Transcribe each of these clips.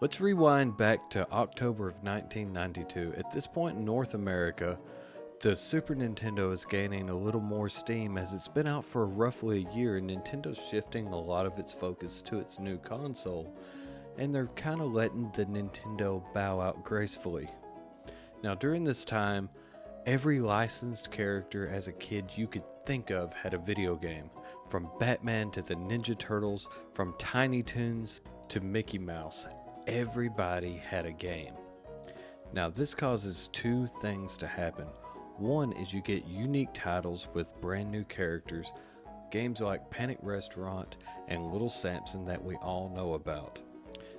Let's rewind back to October of 1992. At this point in North America, the Super Nintendo is gaining a little more steam as it's been out for roughly a year and Nintendo's shifting a lot of its focus to its new console, and they're kind of letting the Nintendo bow out gracefully. Now during this time, every licensed character as a kid you could think of had a video game, from Batman to the Ninja Turtles, from Tiny Toons to Mickey Mouse. Everybody had a game. Now this causes two things to happen. One is you get unique titles with brand new characters, games like Panic Restaurant and Little Samson that we all know about.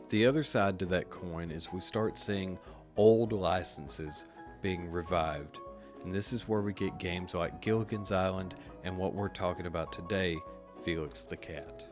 The other side to that coin is we start seeing old licenses being revived. And this is where we get games like Gilligan's Island and what we're talking about today, Felix the Cat.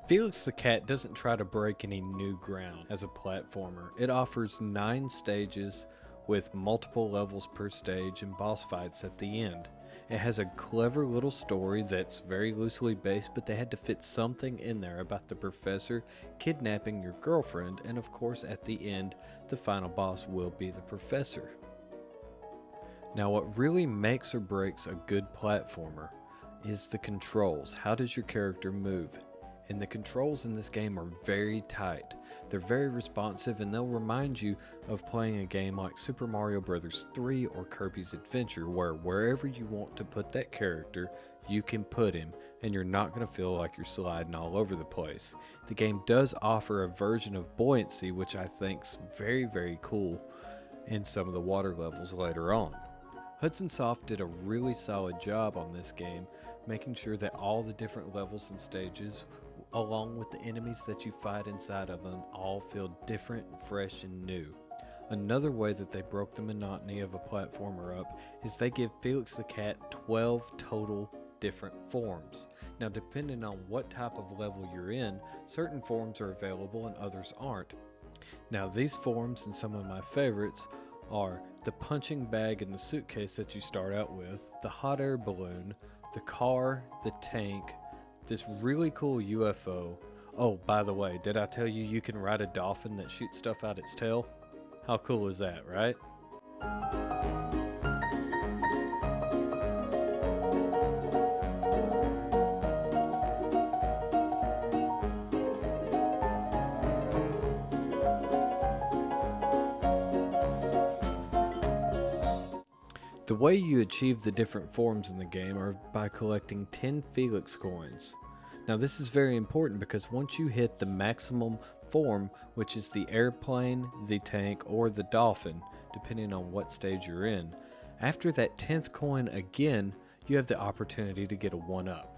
Felix the Cat doesn't try to break any new ground as a platformer. It offers 9 stages with multiple levels per stage and boss fights at the end. It has a clever little story that's very loosely based, but they had to fit something in there about the professor kidnapping your girlfriend, and of course at the end, the final boss will be the professor. Now what really makes or breaks a good platformer is the controls. How does your character move? And the controls in this game are very tight. They're very responsive and they'll remind you of playing a game like Super Mario Bros. 3 or Kirby's Adventure, where wherever you want to put that character, you can put him and you're not going to feel like you're sliding all over the place. The game does offer a version of buoyancy, which I think's very cool in some of the water levels later on. Hudson Soft did a really solid job on this game, making sure that all the different levels and stages, along with the enemies that you fight inside of them, all feel different, fresh, and new. Another way that they broke the monotony of a platformer up is they give Felix the Cat 12 total different forms. Now depending on what type of level you're in, certain forms are available and others aren't. Now these forms, and some of my favorites, are the punching bag and the suitcase that you start out with, the hot air balloon, the car, the tank, this really cool UFO. Oh, by the way, did I tell you you can ride a dolphin that shoots stuff out its tail? How cool is that, right? The way you achieve the different forms in the game are by collecting 10 Felix coins. Now this is very important because once you hit the maximum form, which is the airplane, the tank, or the dolphin, depending on what stage you're in, after that 10th coin again, you have the opportunity to get a 1-up.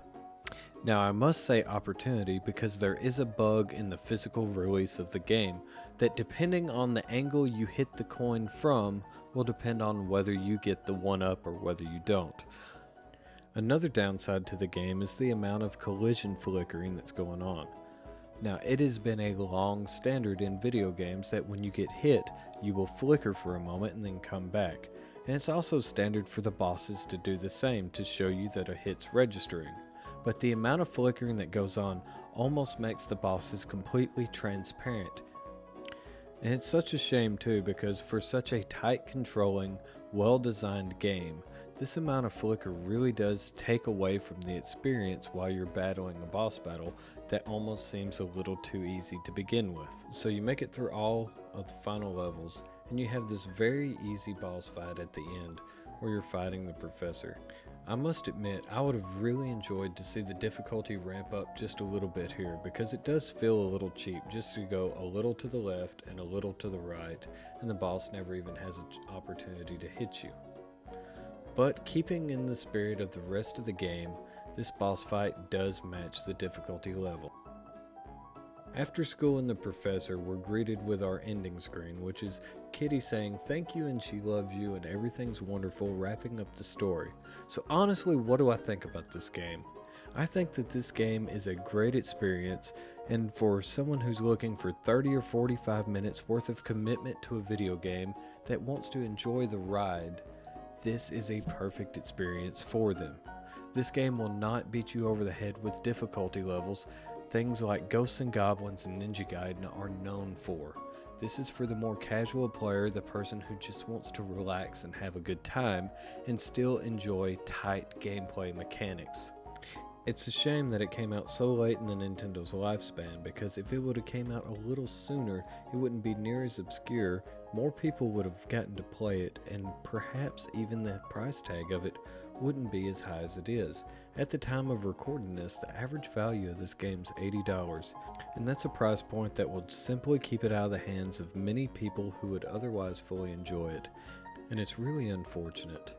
Now I must say opportunity because there is a bug in the physical release of the game that depending on the angle you hit the coin from will depend on whether you get the 1-up or whether you don't. Another downside to the game is the amount of collision flickering that's going on. Now it has been a long standard in video games that when you get hit, you will flicker for a moment and then come back. And it's also standard for the bosses to do the same to show you that a hit's registering. But the amount of flickering that goes on almost makes the bosses completely transparent. And it's such a shame too, because for such a tight controlling, well-designed game, this amount of flicker really does take away from the experience while you're battling a boss battle that almost seems a little too easy to begin with. So you make it through all of the final levels and you have this very easy boss fight at the end where you're fighting the professor. I must admit, I would have really enjoyed to see the difficulty ramp up just a little bit here, because it does feel a little cheap just to go a little to the left and a little to the right, and the boss never even has an opportunity to hit you. But keeping in the spirit of the rest of the game, this boss fight does match the difficulty level. After school and the professor, we're greeted with our ending screen, which is Kitty saying thank you and she loves you and everything's wonderful, wrapping up the story. So honestly, what do I think about this game? I think that this game is a great experience, and for someone who's looking for 30 or 45 minutes worth of commitment to a video game that wants to enjoy the ride, this is a perfect experience for them. This game will not beat you over the head with difficulty levels. Things like Ghosts and Goblins and Ninja Gaiden are known for. This is for the more casual player, the person who just wants to relax and have a good time and still enjoy tight gameplay mechanics. It's a shame that it came out so late in the Nintendo's lifespan, because if it would have came out a little sooner, it wouldn't be near as obscure, more people would have gotten to play it, and perhaps even the price tag of it wouldn't be as high as it is. At the time of recording this, the average value of this game is $80, and that's a price point that will simply keep it out of the hands of many people who would otherwise fully enjoy it, and it's really unfortunate.